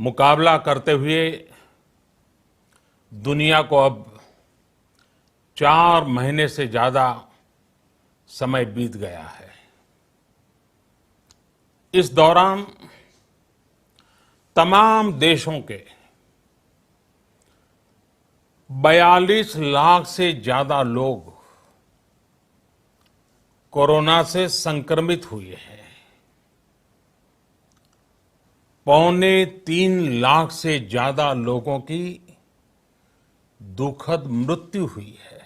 मुकाबला करते हुए दुनिया को अब 4 महीने से ज्यादा समय बीत गया है। इस दौरान तमाम देशों के 42 लाख से ज्यादा लोग कोरोना से संक्रमित हुए हैं। 2.25 लाख से ज्यादा लोगों की दुखद मृत्यु हुई है।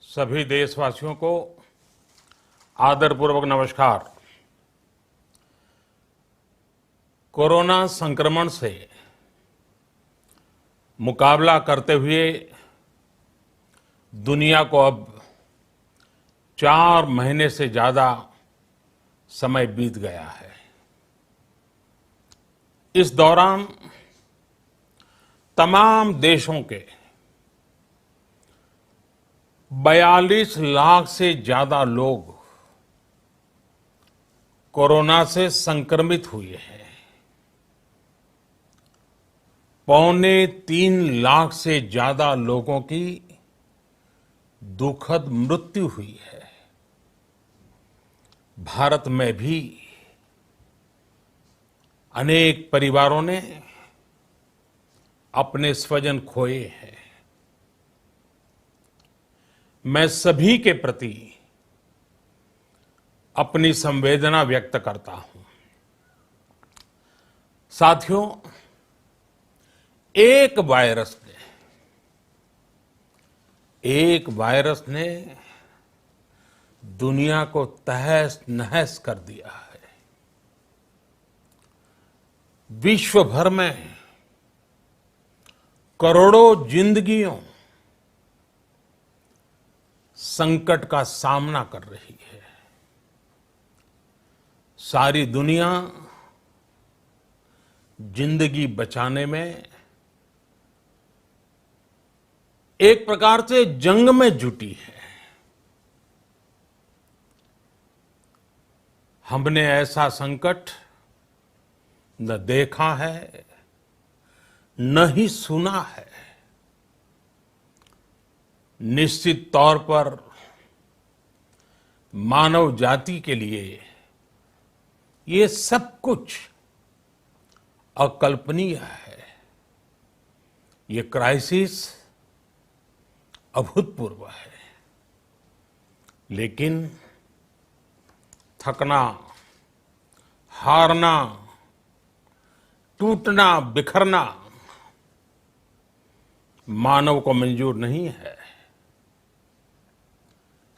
सभी देशवासियों को आदरपूर्वक नमस्कार। कोरोना संक्रमण से मुकाबला करते हुए दुनिया को अब 4 महीने से ज्यादा समय बीत गया है। इस दौरान तमाम देशों के 42 लाख से ज्यादा लोग कोरोना से संक्रमित हुए हैं। 2.25 लाख से ज्यादा लोगों की दुखद मृत्यु हुई है। भारत में भी अनेक परिवारों ने अपने स्वजन खोए हैं। मैं सभी के प्रति अपनी संवेदना व्यक्त करता हूं। साथियों, एक वायरस ने दुनिया को तहस नहस कर दिया है। विश्व भर में करोड़ों जिंदगियों संकट का सामना कर रही है। सारी दुनिया जिंदगी बचाने में एक प्रकार से जंग में जुटी है। हमने ऐसा संकट न देखा है, न ही सुना है। निश्चित तौर पर मानव जाति के लिए ये सब कुछ अकल्पनीय है। ये क्राइसिस अभूतपूर्व है। लेकिन थकना, हारना, टूटना, बिखरना मानव को मंजूर नहीं है।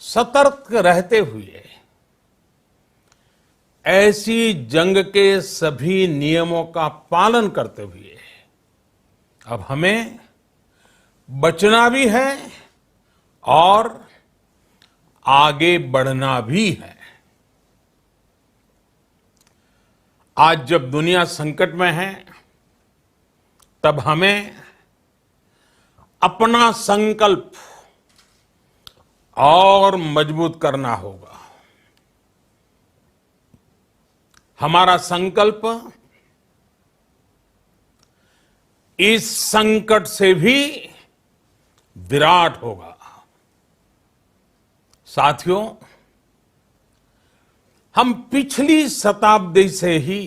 सतर्क रहते हुए ऐसी जंग के सभी नियमों का पालन करते हुए अब हमें बचना भी है और आगे बढ़ना भी है। आज जब दुनिया संकट में है, तब हमें अपना संकल्प और मजबूत करना होगा। हमारा संकल्प इस संकट से भी विराट होगा। साथियों, हम पिछली शताब्दी से ही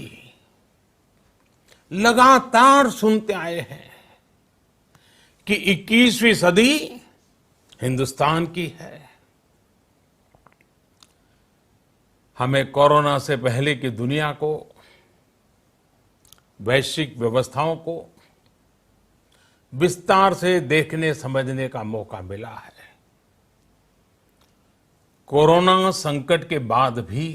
लगातार सुनते आए हैं कि 21वीं सदी हिंदुस्तान की है। हमें कोरोना से पहले की दुनिया को, वैश्विक व्यवस्थाओं को विस्तार से देखने समझने का मौका मिला है। कोरोना संकट के बाद भी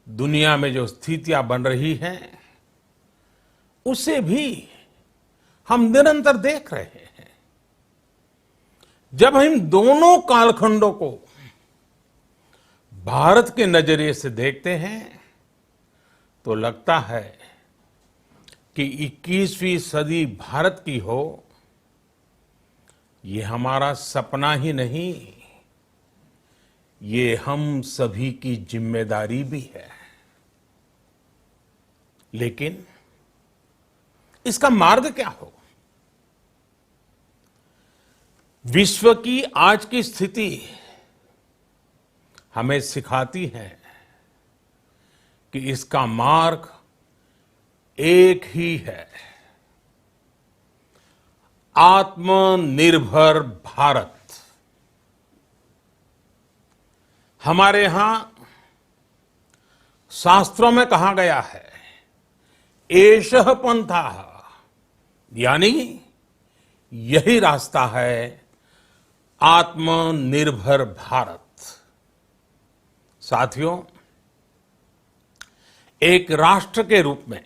दुनिया में जो स्थितियां बन रही हैं, उसे भी हम निरंतर देख रहे हैं। जब हम दोनों कालखंडों को भारत के नजरिए से देखते हैं तो लगता है कि 21वीं सदी भारत की हो, ये हमारा सपना ही नहीं, ये हम सभी की जिम्मेदारी भी है। लेकिन इसका मार्ग क्या हो? विश्व की आज की स्थिति हमें सिखाती है कि इसका मार्ग एक ही है, आत्मनिर्भर भारत। हमारे यहां शास्त्रों में कहा गया है, एषः पंथः, यानी यही रास्ता है आत्मनिर्भर भारत। साथियों, एक राष्ट्र के रूप में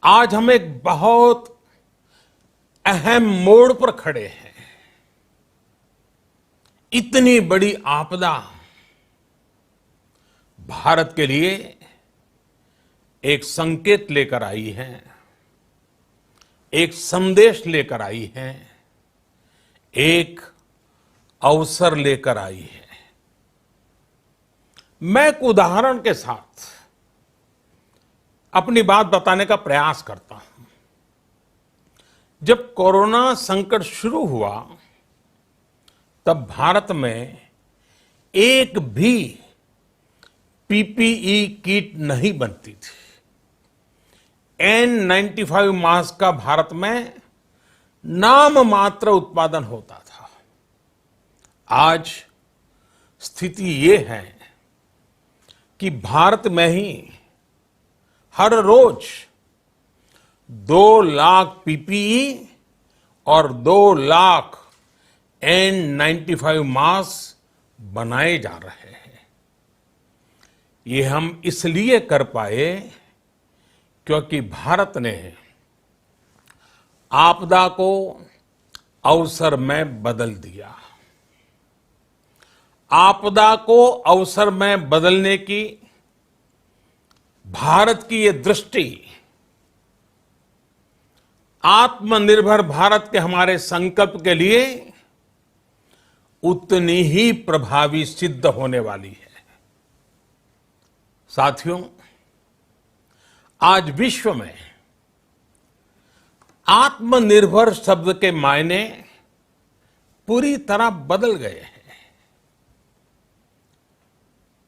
आज हम एक बहुत अहम मोड़ पर खड़े हैं। इतनी बड़ी आपदा भारत के लिए एक संकेत लेकर आई है, एक संदेश लेकर आई है, एक अवसर लेकर आई है। मैं एक उदाहरण के साथ अपनी बात बताने का प्रयास करता हूं। जब कोरोना संकट शुरू हुआ, तब भारत में एक भी पीपीई किट नहीं बनती थी। N95 मास्क का भारत में नाम मात्र उत्पादन होता था। आज स्थिति ये है कि भारत में ही हर रोज 2 लाख पीपीई और 2 लाख N95 मास्क बनाए जा रहे हैं। ये हम इसलिए कर पाए क्योंकि भारत ने आपदा को अवसर में बदल दिया। आपदा को अवसर में बदलने की भारत की ये दृष्टि आत्मनिर्भर भारत के हमारे संकल्प के लिए उतनी ही प्रभावी सिद्ध होने वाली है। साथियों, आज विश्व में आत्मनिर्भर शब्द के मायने पूरी तरह बदल गए हैं।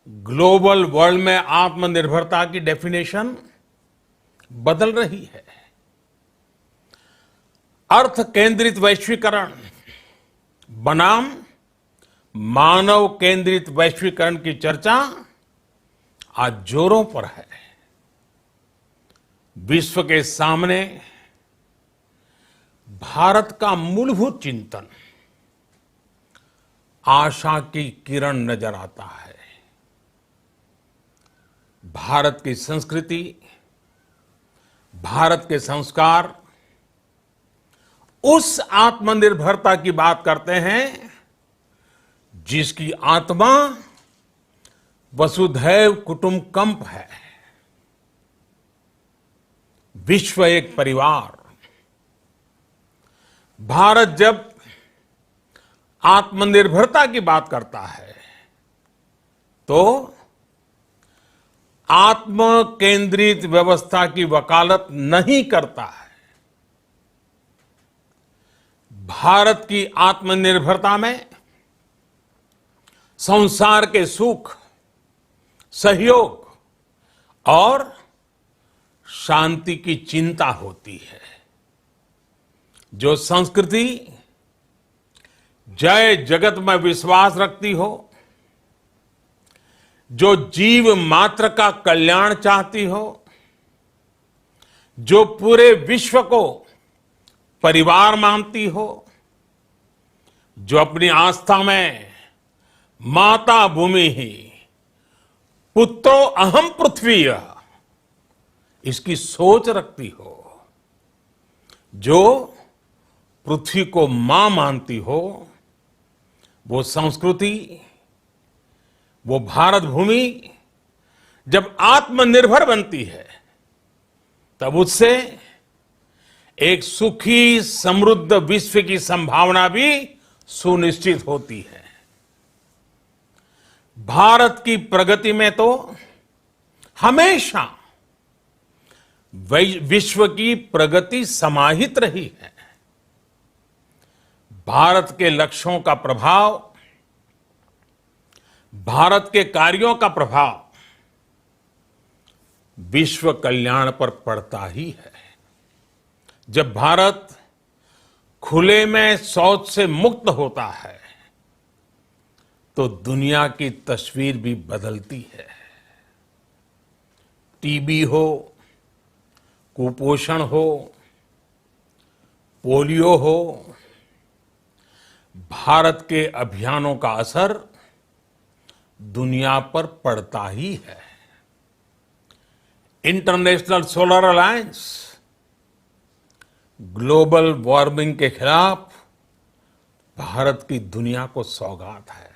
ग्लोबल वर्ल्ड में आत्मनिर्भरता की डेफिनेशन बदल रही है। अर्थ केंद्रित वैश्वीकरण बनाम मानव केंद्रित वैश्वीकरण की चर्चा आज जोरों पर है। विश्व के सामने भारत का मूलभूत चिंतन आशा की किरण नजर आता है। भारत की संस्कृति, भारत के संस्कार उस आत्मनिर्भरता की बात करते हैं जिसकी आत्मा वसुधैव कुटुंबकम है। विश्व एक परिवार। भारत जब आत्मनिर्भरता की बात करता है तो आत्म केंद्रित व्यवस्था की वकालत नहीं करता है। भारत की आत्मनिर्भरता में संसार के सुख, सहयोग और शांति की चिंता होती है। जो संस्कृति जय जगत में विश्वास रखती हो, जो जीव मात्र का कल्याण चाहती हो, जो पूरे विश्व को परिवार मानती हो, जो अपनी आस्था में माता भूमि ही पुत्रो अहम पृथ्वी इसकी सोच रखती हो, जो पृथ्वी को मां मानती हो, वो संस्कृति, वो भारत भूमि जब आत्मनिर्भर बनती है तब उससे एक सुखी समृद्ध विश्व की संभावना भी सुनिश्चित होती है। भारत की प्रगति में तो हमेशा विश्व की प्रगति समाहित रही है। भारत के लक्ष्यों का प्रभाव, भारत के कार्यों का प्रभाव विश्व कल्याण पर पड़ता ही है। जब भारत खुले में शौच से मुक्त होता है तो दुनिया की तस्वीर भी बदलती है। टीबी हो, कुपोषण हो, पोलियो हो, भारत के अभियानों का असर दुनिया पर पड़ता ही है। International solar alliance global warming के खिलाफ भारत की दुनिया को सौगात है।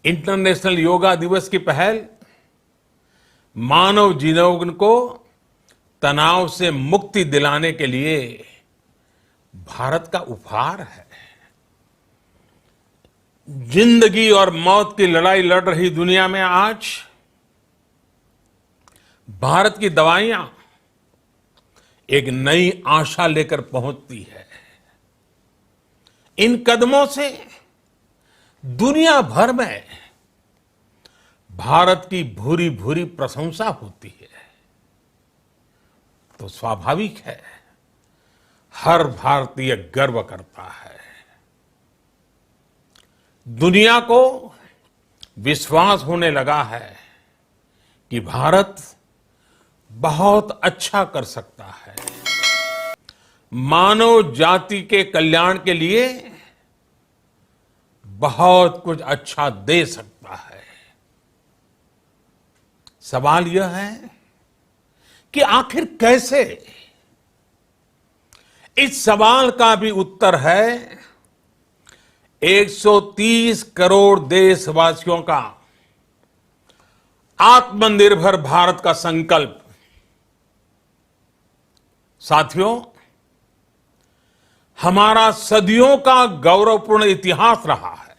इंटरनेशनल योगा दिवस की पहल मानव जीवन को तनाव से मुक्ति दिलाने के लिए भारत का उपहार है। जिंदगी और मौत की लड़ाई लड़ रही दुनिया में आज भारत की दवाइयां एक नई आशा लेकर पहुंचती है। इन कदमों से दुनिया भर में भारत की भूरी भूरी प्रशंसा होती है। तो स्वाभाविक है, हर भारतीय गर्व करता है। दुनिया को विश्वास होने लगा है कि भारत बहुत अच्छा कर सकता है। मानव जाति के कल्याण के लिए बहुत कुछ अच्छा दे सकता है। सवाल यह है कि आखिर कैसे? इस सवाल का भी उत्तर है 130 करोड़ देशवासियों का आत्मनिर्भर भारत का संकल्प। साथियों, हमारा सदियों का गौरवपूर्ण इतिहास रहा है।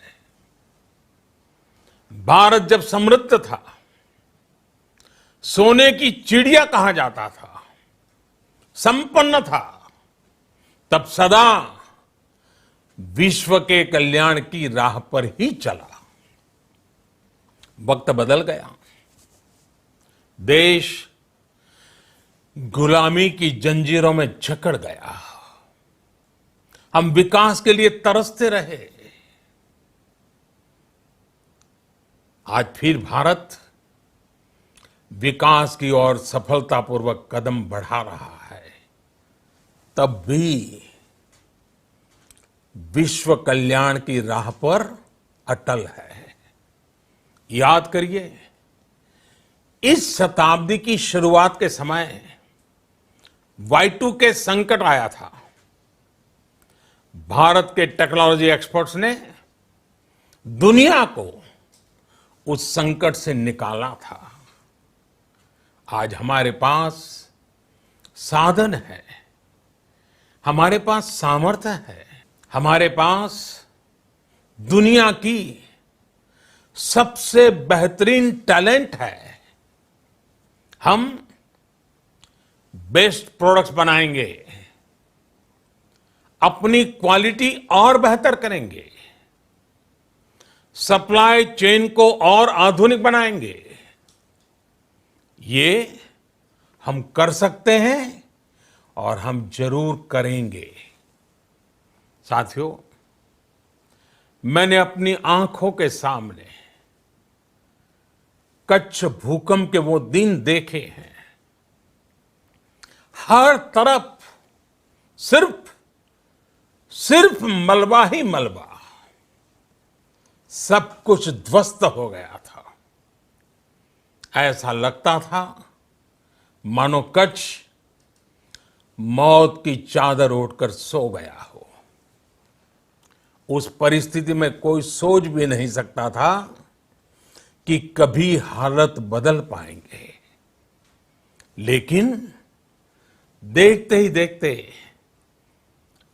भारत जब समृद्ध था, सोने की चिड़िया कहा जाता था, संपन्न था, तब सदा विश्व के कल्याण की राह पर ही चला। वक्त बदल गया, देश गुलामी की जंजीरों में जकड़ गया। हम विकास के लिए तरसते रहे। आज फिर भारत विकास की ओर सफलतापूर्वक कदम बढ़ा रहा है। तब भी विश्व कल्याण की राह पर अटल है। याद करिए, इस शताब्दी की शुरुआत के समय Y2K संकट आया था। भारत के टेक्नोलॉजी एक्सपर्ट्स ने दुनिया को उस संकट से निकाला था। आज हमारे पास साधन है, हमारे पास सामर्थ्य है, हमारे पास दुनिया की सबसे बेहतरीन टैलेंट है। हम बेस्ट प्रोडक्ट्स बनाएंगे, अपनी क्वालिटी और बेहतर करेंगे, सप्लाई चेन को और आधुनिक बनाएंगे। ये हम कर सकते हैं और हम जरूर करेंगे। साथियों, मैंने अपनी आंखों के सामने कच्छ भूकंप के वो दिन देखे हैं। हर तरफ सिर्फ मलबा ही मलबा, सब कुछ ध्वस्त हो गया था। ऐसा लगता था मानो कच्छ मौत की चादर ओढ़कर सो गया हो। उस परिस्थिति में कोई सोच भी नहीं सकता था कि कभी हालत बदल पाएंगे। लेकिन देखते ही देखते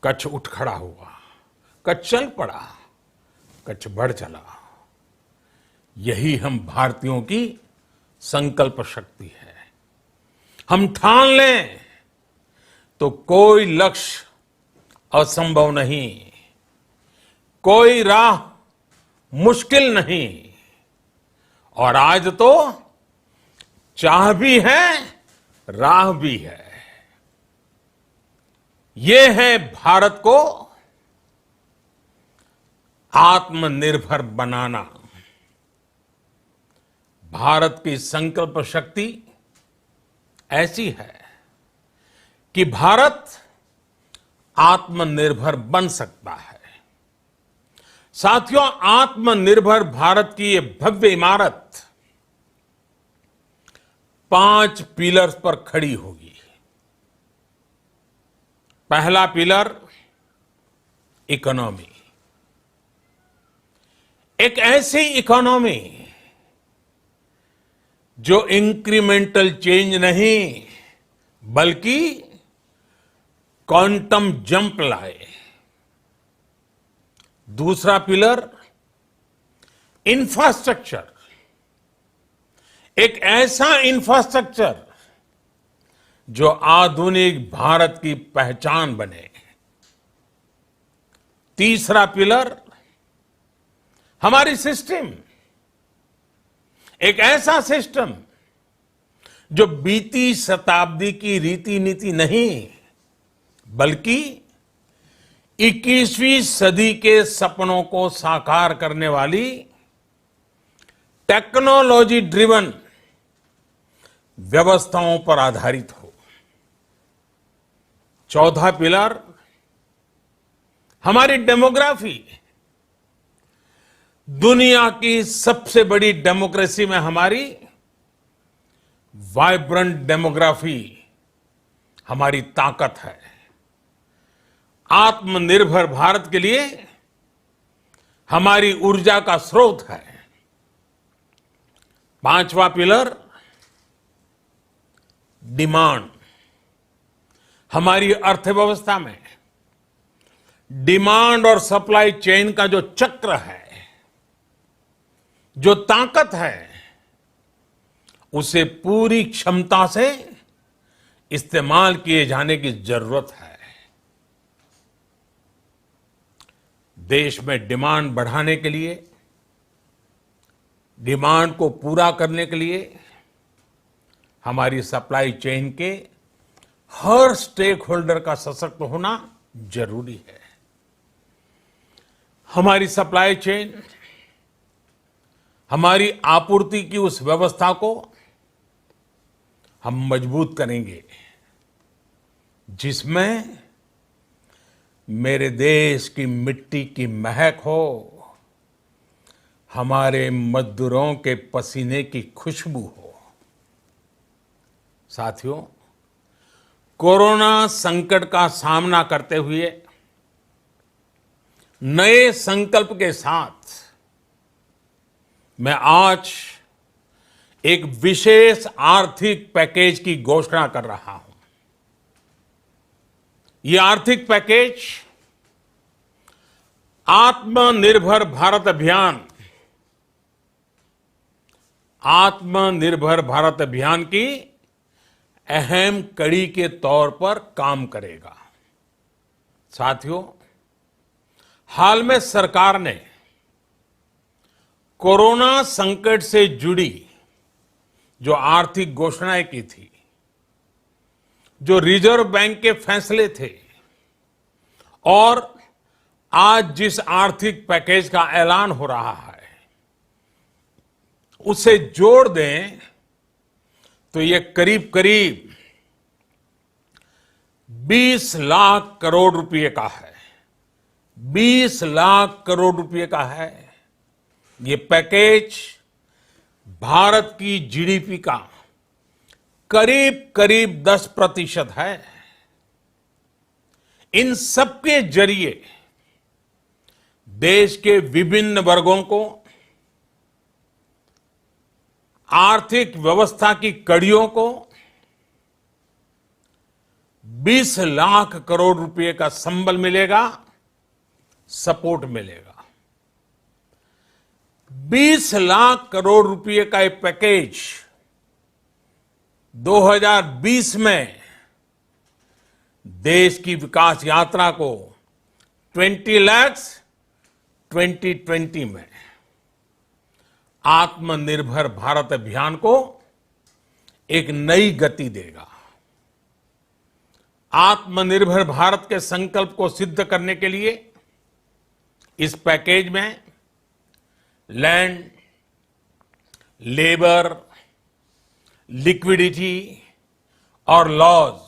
कच्छ उठ खड़ा हुआ, कच्छ चल पड़ा, कच्छ बढ़ चला। यही हम भारतीयों की संकल्प शक्ति है। हम ठान लें तो कोई लक्ष्य असंभव नहीं, कोई राह मुश्किल नहीं। और आज तो चाह भी है, राह भी है। ये है भारत को आत्मनिर्भर बनाना। भारत की संकल्प शक्ति ऐसी है कि भारत आत्मनिर्भर बन सकता है। साथियों, आत्मनिर्भर भारत की ये भव्य इमारत 5 पिलर्स पर खड़ी होगी। पहला पिलर इकोनॉमी। एक ऐसी इकोनॉमी जो इंक्रीमेंटल चेंज नहीं बल्कि क्वांटम जंप लाए। दूसरा पिलर इंफ्रास्ट्रक्चर। एक ऐसा इंफ्रास्ट्रक्चर जो आधुनिक भारत की पहचान बने। तीसरा पिलर हमारी सिस्टम। एक ऐसा सिस्टम जो बीती शताब्दी की रीति नीति नहीं बल्कि 21वीं सदी के सपनों को साकार करने वाली टेक्नोलॉजी ड्रिवन व्यवस्थाओं पर आधारित हो। चौथा पिलर हमारी डेमोग्राफी। दुनिया की सबसे बड़ी डेमोक्रेसी में हमारी वाइब्रेंट डेमोग्राफी हमारी ताकत है। आत्मनिर्भर भारत के लिए हमारी ऊर्जा का स्रोत है। पांचवा पिलर डिमांड। हमारी अर्थव्यवस्था में डिमांड और सप्लाई चेन का जो चक्र है, जो ताकत है, उसे पूरी क्षमता से इस्तेमाल किए जाने की जरूरत है। देश में डिमांड बढ़ाने के लिए, डिमांड को पूरा करने के लिए हमारी सप्लाई चेन के हर स्टेक होल्डर का सशक्त होना जरूरी है। हमारी सप्लाई चेन, हमारी आपूर्ति की उस व्यवस्था को हम मजबूत करेंगे जिसमें मेरे देश की मिट्टी की महक हो, हमारे मजदूरों के पसीने की खुशबू हो। साथियों, कोरोना संकट का सामना करते हुए नए संकल्प के साथ मैं आज एक विशेष आर्थिक पैकेज की घोषणा कर रहा हूं। यह आर्थिक पैकेज आत्मनिर्भर भारत अभियान, आत्मनिर्भर भारत अभियान की अहम कड़ी के तौर पर काम करेगा। साथियों, हाल में सरकार ने कोरोना संकट से जुड़ी जो आर्थिक घोषणाएं की थी, जो रिजर्व बैंक के फैसले थे और आज जिस आर्थिक पैकेज का ऐलान हो रहा है, उसे जोड़ दें तो ये करीब करीब 20 लाख करोड़ रुपए का है। 20 लाख करोड़ रुपए का है। ये पैकेज भारत की जीडीपी का करीब करीब 10% है। इन सबके जरिए देश के विभिन्न वर्गों को आर्थिक व्यवस्था की कड़ियों को 20 लाख करोड़ रुपए का संबल मिलेगा, सपोर्ट मिलेगा। 20 लाख करोड़ रुपए का एक पैकेज 2020 में देश की विकास यात्रा को 20 लाख 2020 में आत्मनिर्भर भारत अभियान को एक नई गति देगा। आत्मनिर्भर भारत के संकल्प को सिद्ध करने के लिए इस पैकेज में लैंड, लेबर, लिक्विडिटी और लॉज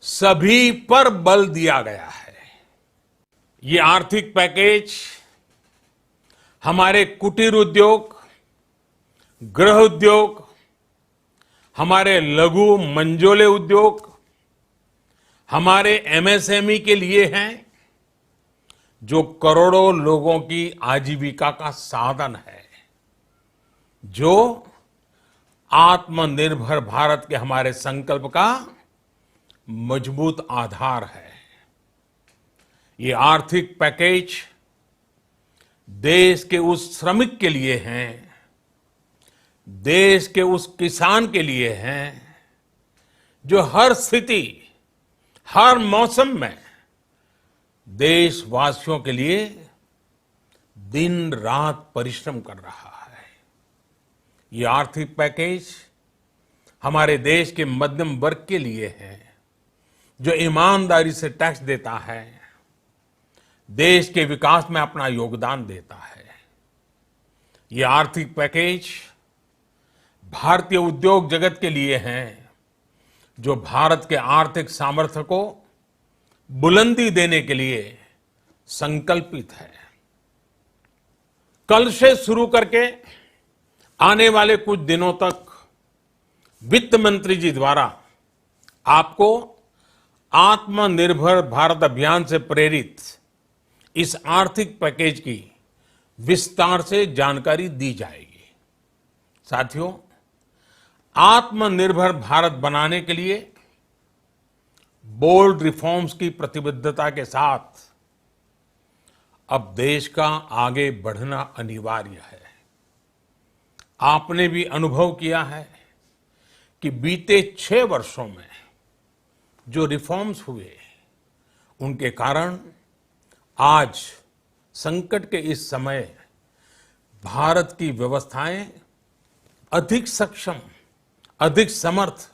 सभी पर बल दिया गया है। ये आर्थिक पैकेज हमारे कुटीर उद्योग, गृह उद्योग, हमारे लघु मंझोले उद्योग, हमारे एमएसएमई के लिए हैं, जो करोड़ों लोगों की आजीविका का साधन है, जो आत्मनिर्भर भारत के हमारे संकल्प का मजबूत आधार है। ये आर्थिक पैकेज देश के उस श्रमिक के लिए हैं, देश के उस किसान के लिए हैं, जो हर स्थिति, हर मौसम में देशवासियों के लिए दिन रात परिश्रम कर रहा है। ये आर्थिक पैकेज हमारे देश के मध्यम वर्ग के लिए है, जो ईमानदारी से टैक्स देता है, देश के विकास में अपना योगदान देता है। ये आर्थिक पैकेज भारतीय उद्योग जगत के लिए है, जो भारत के आर्थिक सामर्थ्य को बुलंदी देने के लिए संकल्पित है। कल से शुरू करके आने वाले कुछ दिनों तक वित्त मंत्री जी द्वारा आपको आत्मनिर्भर भारत अभियान से प्रेरित इस आर्थिक पैकेज की विस्तार से जानकारी दी जाएगी। साथियों, आत्मनिर्भर भारत बनाने के लिए बोल्ड रिफॉर्म्स की प्रतिबद्धता के साथ अब देश का आगे बढ़ना अनिवार्य है। आपने भी अनुभव किया है कि बीते 6 वर्षों में जो रिफॉर्म्स हुए, उनके कारण आज संकट के इस समय भारत की व्यवस्थाएं अधिक सक्षम, अधिक समर्थ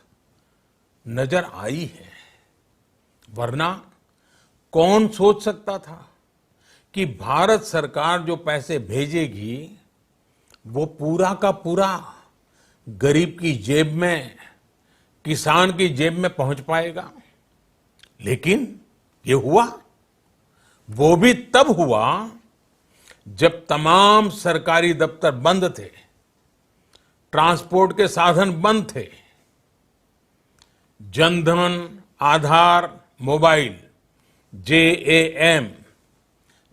नजर आई है। वरना कौन सोच सकता था कि भारत सरकार जो पैसे भेजेगी वो पूरा का पूरा गरीब की जेब में, किसान की जेब में पहुंच पाएगा। लेकिन ये हुआ, वो भी तब हुआ जब तमाम सरकारी दफ्तर बंद थे, ट्रांसपोर्ट के साधन बंद थे। जनधन, आधार, मोबाइल,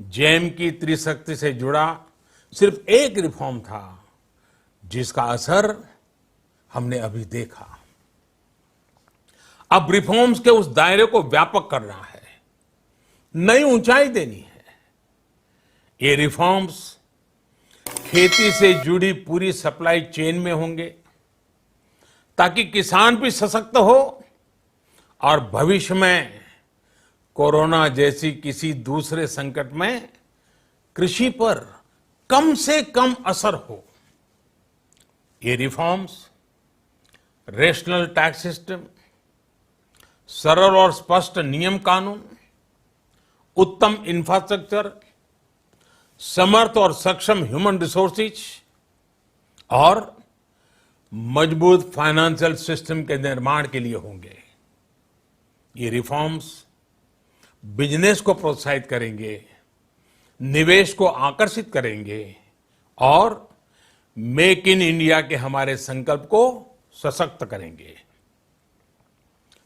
जेम की त्रिशक्ति से जुड़ा सिर्फ एक रिफॉर्म था, जिसका असर हमने अभी देखा। अब रिफॉर्म्स के उस दायरे को व्यापक करना है, नई ऊंचाई देनी है। ये रिफॉर्म्स खेती से जुड़ी पूरी सप्लाई चेन में होंगे, ताकि किसान भी सशक्त हो और भविष्य में कोरोना जैसी किसी दूसरे संकट में कृषि पर कम से कम असर हो। ये रिफॉर्म्स रेशनल टैक्स सिस्टम, सरल और स्पष्ट नियम कानून, उत्तम इंफ्रास्ट्रक्चर, समर्थ और सक्षम ह्यूमन रिसोर्सेज और मजबूत फाइनेंशियल सिस्टम के निर्माण के लिए होंगे। ये रिफॉर्म्स बिजनेस को प्रोत्साहित करेंगे, निवेश को आकर्षित करेंगे और मेक इन इंडिया के हमारे संकल्प को सशक्त करेंगे।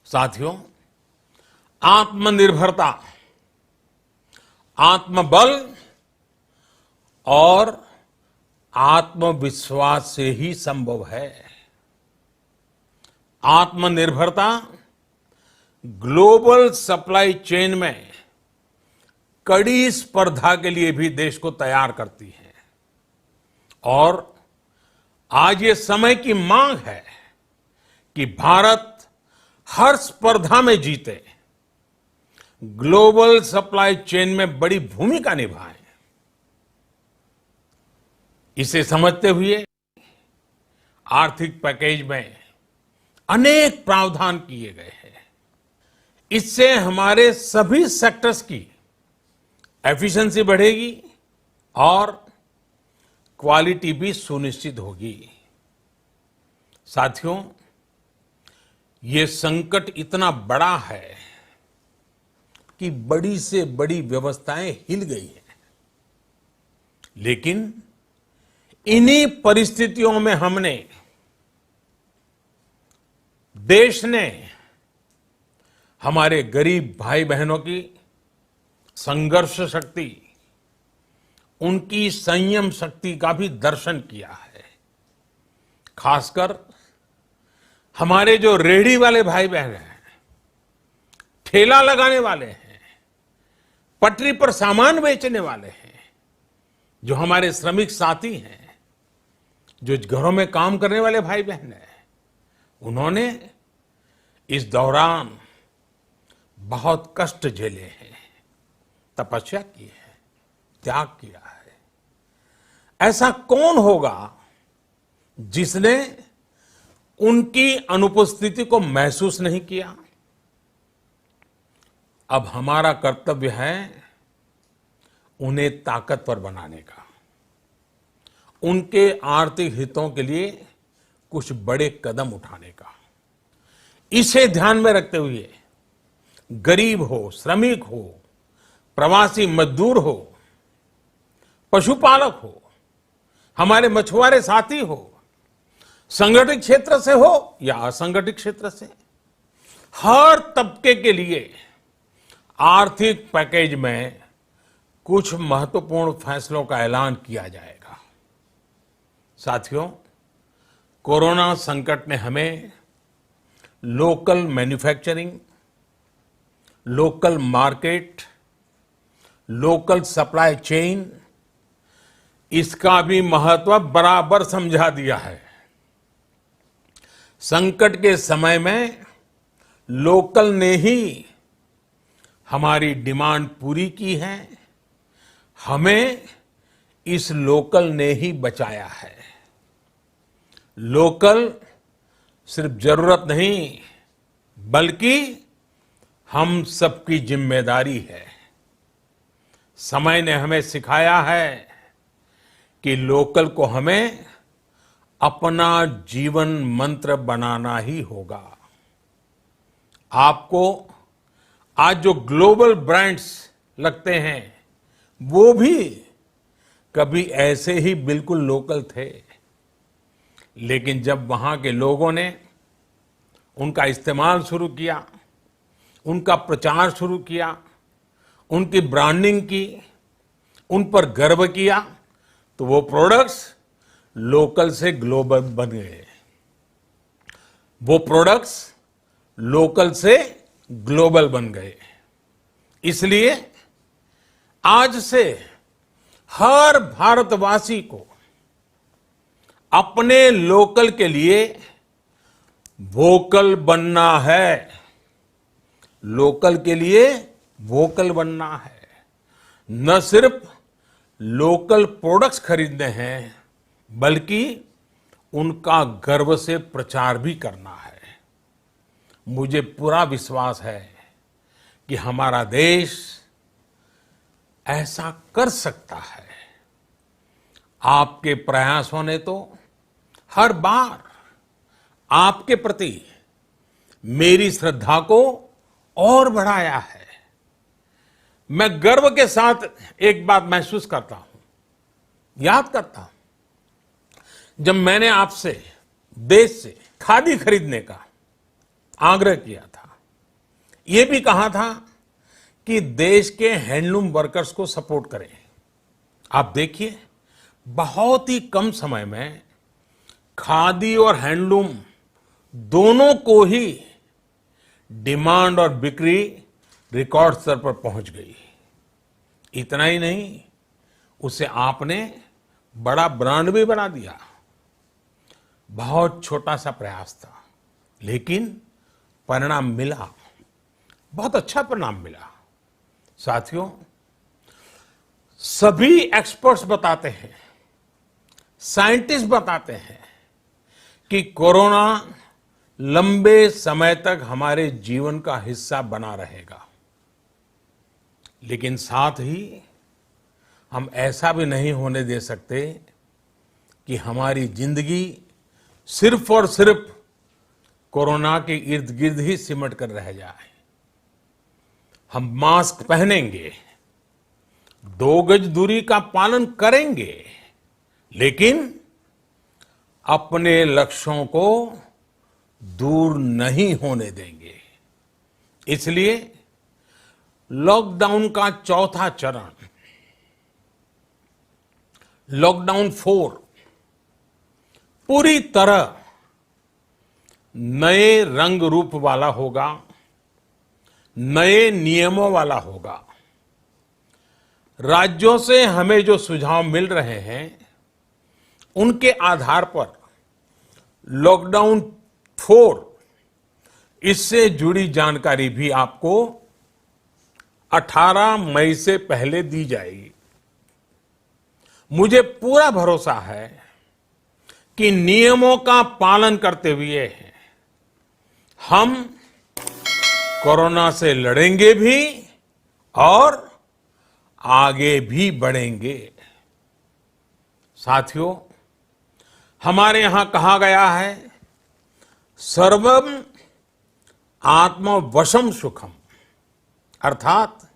साथियों, आत्मनिर्भरता, आत्मबल और आत्मविश्वास से ही संभव है। आत्मनिर्भरता ग्लोबल सप्लाई चेन में कड़ी स्पर्धा के लिए भी देश को तैयार करती है। और आज ये समय की मांग है कि भारत हर स्पर्धा में जीते, ग्लोबल सप्लाई चेन में बड़ी भूमिका निभाए। इसे समझते हुए आर्थिक पैकेज में अनेक प्रावधान किए गए हैं। इससे हमारे सभी सेक्टर्स की एफिशिएंसी बढ़ेगी और क्वालिटी भी सुनिश्चित होगी। साथियों, ये संकट इतना बड़ा है कि बड़ी से बड़ी व्यवस्थाएं हिल गई हैं। लेकिन इन्हीं परिस्थितियों में देश ने हमारे गरीब भाई बहनों की संघर्ष शक्ति, उनकी संयम शक्ति का भी दर्शन किया है। खासकर हमारे जो रेहड़ी वाले भाई बहन हैं, ठेला लगाने वाले हैं, पटरी पर सामान बेचने वाले हैं, जो हमारे श्रमिक साथी हैं, जो घरों में काम करने वाले भाई बहन हैं, उन्होंने इस दौरान बहुत कष्ट झेले हैं, तपस्या की है, त्याग किया है। ऐसा कौन होगा जिसने उनकी अनुपस्थिति को महसूस नहीं किया? अब हमारा कर्तव्य है उन्हें ताकतवर बनाने का, उनके आर्थिक हितों के लिए कुछ बड़े कदम उठाने का। इसे ध्यान में रखते हुए गरीब हो, श्रमिक हो, प्रवासी मजदूर हो, पशुपालक हो, हमारे मछुआरे साथी हो, संगठित क्षेत्र से हो या असंगठित क्षेत्र से, हर तबके के लिए आर्थिक पैकेज में कुछ महत्वपूर्ण फैसलों का ऐलान किया जाएगा। साथियों, कोरोना संकट ने हमें local manufacturing, local market, local supply chain, इसका भी महत्व बराबर समझा दिया है। संकट के समय में लोकल ने ही हमारी डिमांड पूरी की है, हमें इस लोकल ने ही बचाया है। लोकल सिर्फ जरूरत नहीं, बल्कि हम सबकी जिम्मेदारी है। समय ने हमें सिखाया है कि लोकल को हमें अपना जीवन मंत्र बनाना ही होगा। आपको आज जो ग्लोबल ब्रांड्स लगते हैं, वो भी कभी ऐसे ही बिल्कुल लोकल थे। लेकिन जब वहां के लोगों ने उनका इस्तेमाल शुरू किया, उनका प्रचार शुरू किया, उनकी ब्रांडिंग की, उन पर गर्व किया, तो वो प्रोडक्ट्स लोकल से ग्लोबल बन गए। वो प्रोडक्ट्स लोकल से ग्लोबल बन गए। इसलिए आज से हर भारतवासी को अपने लोकल के लिए वोकल बनना है। लोकल के लिए वोकल बनना है। न सिर्फ लोकल प्रोडक्ट्स खरीदने हैं, बल्कि उनका गर्व से प्रचार भी करना है। मुझे पूरा विश्वास है कि हमारा देश ऐसा कर सकता है। आपके प्रयासों ने तो हर बार आपके प्रति मेरी श्रद्धा को और बढ़ाया है। मैं गर्व के साथ एक बात महसूस करता हूं, याद करता हूं, जब मैंने आपसे देश से खादी खरीदने का आग्रह किया था, यह भी कहा था कि देश के हैंडलूम वर्कर्स को सपोर्ट करें। आप देखिए, बहुत ही कम समय में खादी और हैंडलूम दोनों को ही डिमांड और बिक्री रिकॉर्ड स्तर पर पहुंच गई। इतना ही नहीं, उसे आपने बड़ा ब्रांड भी बना दिया। बहुत छोटा सा प्रयास था, लेकिन परिणाम मिला, बहुत अच्छा परिणाम मिला। साथियों, सभी एक्सपर्ट्स बताते हैं, साइंटिस्ट बताते हैं कि कोरोना लंबे समय तक हमारे जीवन का हिस्सा बना रहेगा। लेकिन साथ ही हम ऐसा भी नहीं होने दे सकते कि हमारी जिंदगी सिर्फ और सिर्फ कोरोना के इर्द गिर्द ही सिमट कर रह जाए। हम मास्क पहनेंगे, 2 गज दूरी का पालन करेंगे, लेकिन अपने लक्ष्यों को दूर नहीं होने देंगे। इसलिए लॉकडाउन का चौथा चरण, लॉकडाउन 4, पूरी तरह नए रंग रूप वाला होगा, नए नियमों वाला होगा। राज्यों से हमें जो सुझाव मिल रहे हैं, उनके आधार पर लॉकडाउन 4, इससे जुड़ी जानकारी भी आपको 18 मई से पहले दी जाएगी। मुझे पूरा भरोसा है कि नियमों का पालन करते हुए हम कोरोना से लड़ेंगे भी और आगे भी बढ़ेंगे। साथियों, हमारे यहां कहा गया है, सर्वम आत्मवशम सुखम, अर्थात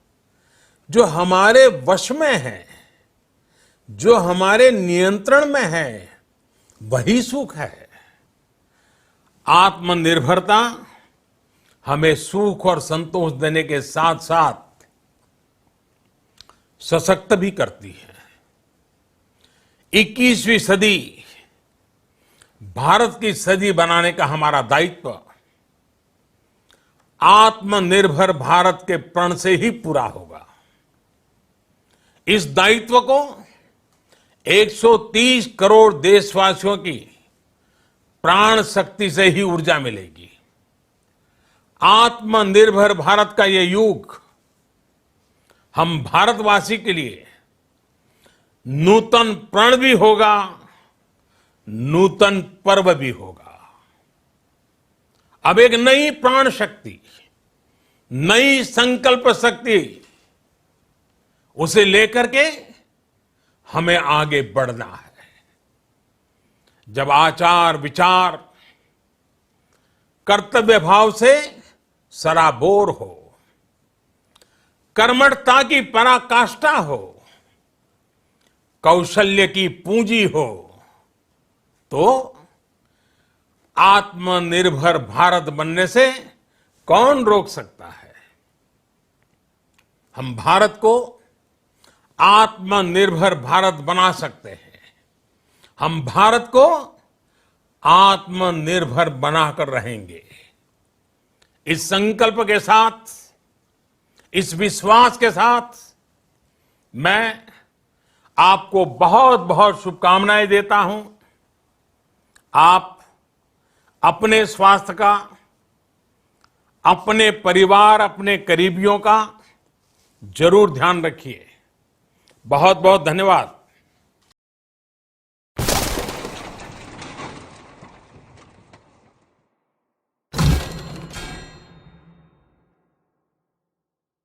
जो हमारे वश में है, जो हमारे नियंत्रण में है, वही सुख है। आत्मनिर्भरता हमें सुख और संतोष देने के साथ साथ सशक्त भी करती है। 21वीं सदी भारत की सदी बनाने का हमारा दायित्व आत्मनिर्भर भारत के प्रण से ही पूरा होगा। इस दायित्व को 130 करोड़ देशवासियों की प्राण शक्ति से ही ऊर्जा मिलेगी। आत्मनिर्भर भारत का ये युग हम भारतवासी के लिए नूतन प्रण भी होगा, नूतन पर्व भी होगा। अब एक नई प्राण शक्ति, नई संकल्प शक्ति, उसे लेकर के हमें आगे बढ़ना है। जब आचार विचार कर्तव्य भाव से सराबोर हो, कर्मठता की पराकाष्ठा हो, कौशल्य की पूंजी हो, तो आत्मनिर्भर भारत बनने से कौन रोक सकता है। हम भारत को आत्मनिर्भर भारत बना सकते हैं। हम भारत को आत्मनिर्भर बनाकर रहेंगे। इस संकल्प के साथ, इस विश्वास के साथ मैं आपको बहुत बहुत शुभकामनाएं देता हूं। आप अपने स्वास्थ्य का, अपने परिवार, अपने करीबियों का जरूर ध्यान रखिए। बहुत बहुत धन्यवाद।